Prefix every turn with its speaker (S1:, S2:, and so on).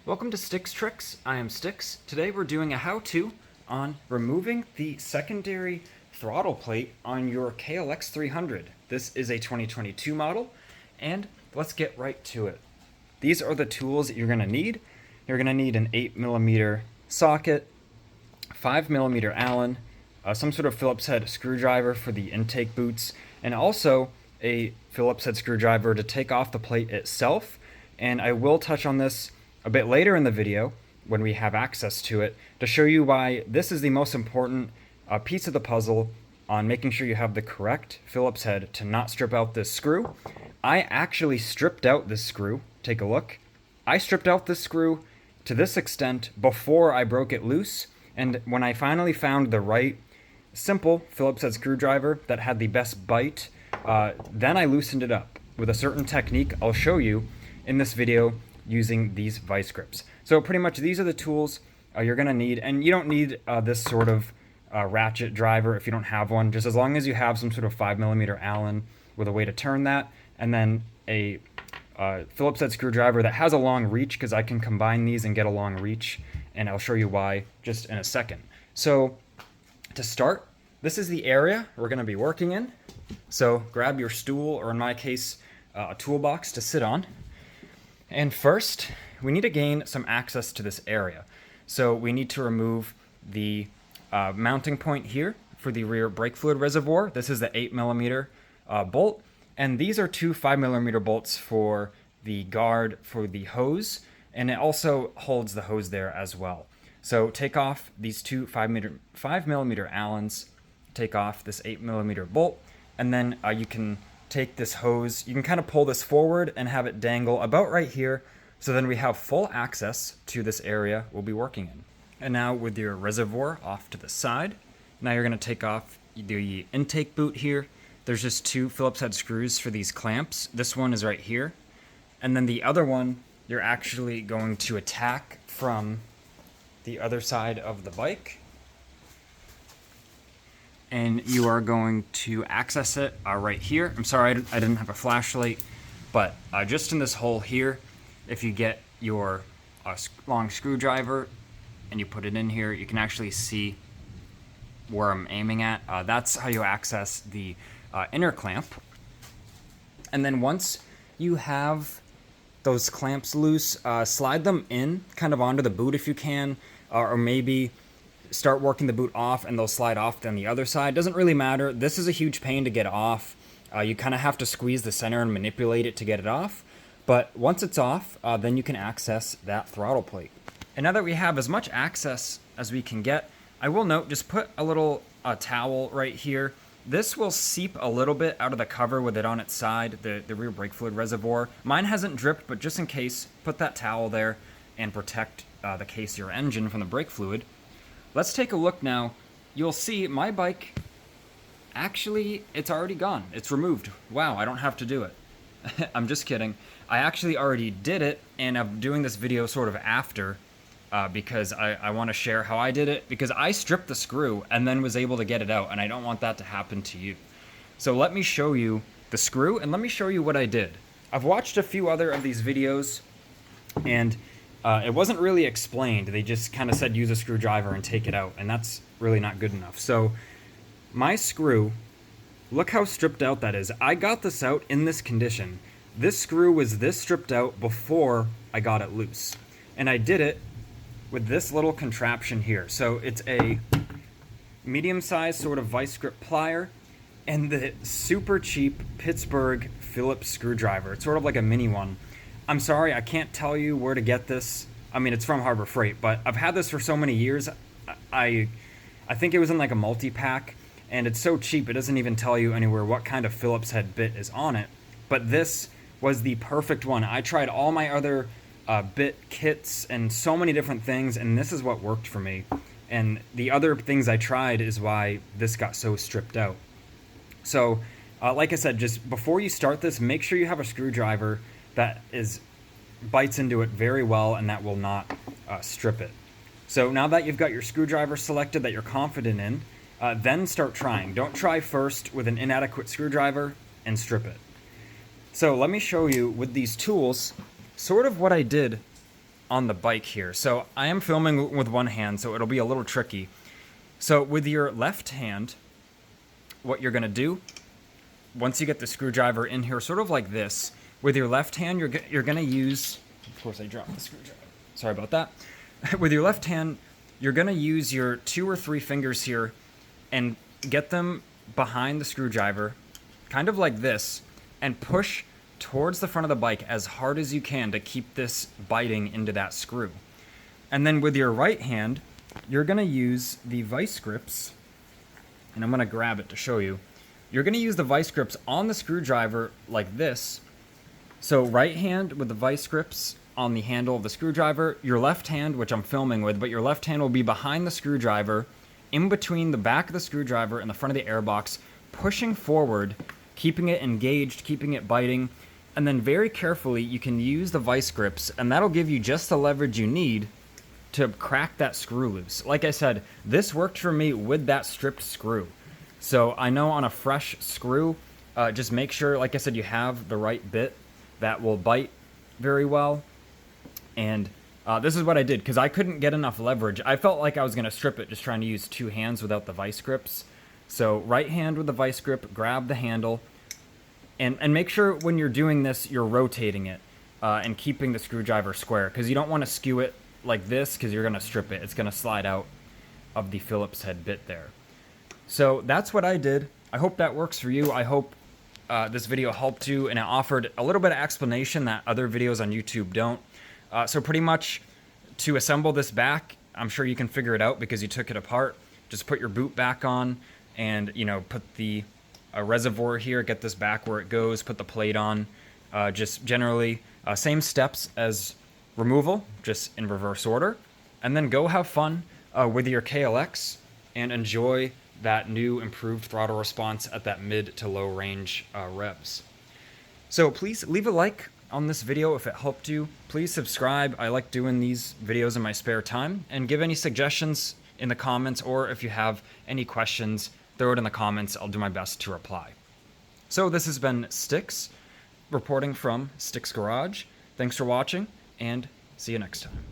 S1: Welcome to Sticks Tricks. I am Sticks. Today we're doing a how-to on removing the secondary throttle plate on your KLX300. This is a 2022 model, and let's get right to it. These are the tools that you're going to need. You're going to need an 8mm socket, 5mm Allen, some sort of Phillips head screwdriver for the intake boots, and also a Phillips head screwdriver to take off the plate itself. And I will touch on this a bit later in the video when we have access to it to show you why this is the most important piece of the puzzle on making sure you have the correct Phillips head to not strip out this screw. I actually stripped out this screw. Take a look. I stripped out this screw to this extent before I broke it loose, and when I finally found the right simple Phillips head screwdriver that had the best bite, then I loosened it up with a certain technique I'll show you in this video using these vice grips. So pretty much these are the tools you're going to need, and you don't need this sort of ratchet driver if you don't have one, just as long as you have some sort of 5mm Allen with a way to turn that, and then a Phillips head screwdriver that has a long reach, because I can combine these and get a long reach, and I'll show you why just in a second. So to start, this is the area we're going to be working in. So grab your stool, or in my case, a toolbox to sit on. And first, we need to gain some access to this area. So we need to remove the mounting point here for the rear brake fluid reservoir. This is the 8mm bolt. And these are two 5mm bolts for the guard for the hose. And it also holds the hose there as well. So take off these two 5mm Allens, take off this 8mm bolt, and then you can take this hose, you can kind of pull this forward and have it dangle about right here, so then we have full access to this area we'll be working in. And now with your reservoir off to the side, now you're going to take off the intake boot here. There's just two Phillips head screws for these clamps. This one is right here, and then the other one you're actually going to attack from the other side of the bike. And you are going to access it right here. I'm sorry I didn't have a flashlight, but just in this hole here, if you get your long screwdriver and you put it in here, you can actually see where I'm aiming at. That's how you access the inner clamp. And then once you have those clamps loose, slide them in kind of onto the boot if you can, or maybe start working the boot off and they'll slide off on the other side. Doesn't really matter. This is a huge pain to get off. You kind of have to squeeze the center and manipulate it to get it off. But once it's off, then you can access that throttle plate. And now that we have as much access as we can get, I will note, just put a little towel right here. This will seep a little bit out of the cover with it on its side, the rear brake fluid reservoir. Mine hasn't dripped, but just in case, put that towel there and protect the case of your engine from the brake fluid. Let's take a look now. You'll see my bike, actually, it's already gone. It's removed. Wow, I don't have to do it. I'm just kidding. I actually already did it, and I'm doing this video sort of after because I want to share how I did it, because I stripped the screw and then was able to get it out, and I don't want that to happen to you. So let me show you the screw, and let me show you what I did. I've watched a few other of these videos, and it wasn't really explained. They just kind of said use a screwdriver and take it out, and that's really not good enough. So my screw, look how stripped out that is. I got this out in this condition. This screw was this stripped out before I got it loose. And I did it with this little contraption here. So it's a medium-sized sort of vice grip plier and the super cheap Pittsburgh Phillips screwdriver. It's sort of like a mini one. I'm sorry, I can't tell you where to get this. I mean, it's from Harbor Freight, but I've had this for so many years. I think it was in like a multi-pack, and it's so cheap it doesn't even tell you anywhere what kind of Phillips head bit is on it. But this was the perfect one. I tried all my other bit kits and so many different things, and this is what worked for me. And the other things I tried is why this got so stripped out. So, like I said, just before you start this, make sure you have a screwdriver that bites into it very well and that will not strip it. So now that you've got your screwdriver selected that you're confident in, then start trying. Don't try first with an inadequate screwdriver and strip it. So let me show you with these tools sort of what I did on the bike here. So I am filming with one hand, so it'll be a little tricky. So with your left hand, what you're gonna do, once you get the screwdriver in here, sort of like this, with your left hand, you're gonna use, of course I dropped the screwdriver, sorry about that. With your left hand, you're gonna use your 2 or 3 fingers here and get them behind the screwdriver, kind of like this, and push towards the front of the bike as hard as you can to keep this biting into that screw. And then with your right hand, you're gonna use the vice grips, and I'm gonna grab it to show you. You're gonna use the vice grips on the screwdriver like this. So right hand with the vice grips on the handle of the screwdriver, your left hand, which I'm filming with, but your left hand will be behind the screwdriver, in between the back of the screwdriver and the front of the airbox, pushing forward, keeping it engaged, keeping it biting, and then very carefully you can use the vice grips, and that'll give you just the leverage you need to crack that screw loose. Like I said, this worked for me with that stripped screw. So I know on a fresh screw, just make sure, like I said, you have the right bit that will bite very well. And this is what I did, because I couldn't get enough leverage. I felt like I was gonna strip it just trying to use 2 hands without the vice grips. So right hand with the vice grip, grab the handle, and make sure when you're doing this, you're rotating it and keeping the screwdriver square, because you don't want to skew it like this, because you're going to strip it. It's going to slide out of the Phillips head bit there. So that's what I did. I hope that works for you. I hope this video helped you, and it offered a little bit of explanation that other videos on YouTube don't. So pretty much to assemble this back, I'm sure you can figure it out because you took it apart. Just put your boot back on and, you know, put the reservoir here, get this back where it goes, put the plate on. Just generally same steps as removal, just in reverse order. And then go have fun with your KLX and enjoy that new improved throttle response at that mid to low range revs. So please leave a like on this video if it helped you. Please subscribe. I like doing these videos in my spare time, and give any suggestions in the comments, or if you have any questions, throw it in the comments. I'll do my best to reply. So this has been Sticks, reporting from Sticks Garage. Thanks for watching, and see you next time.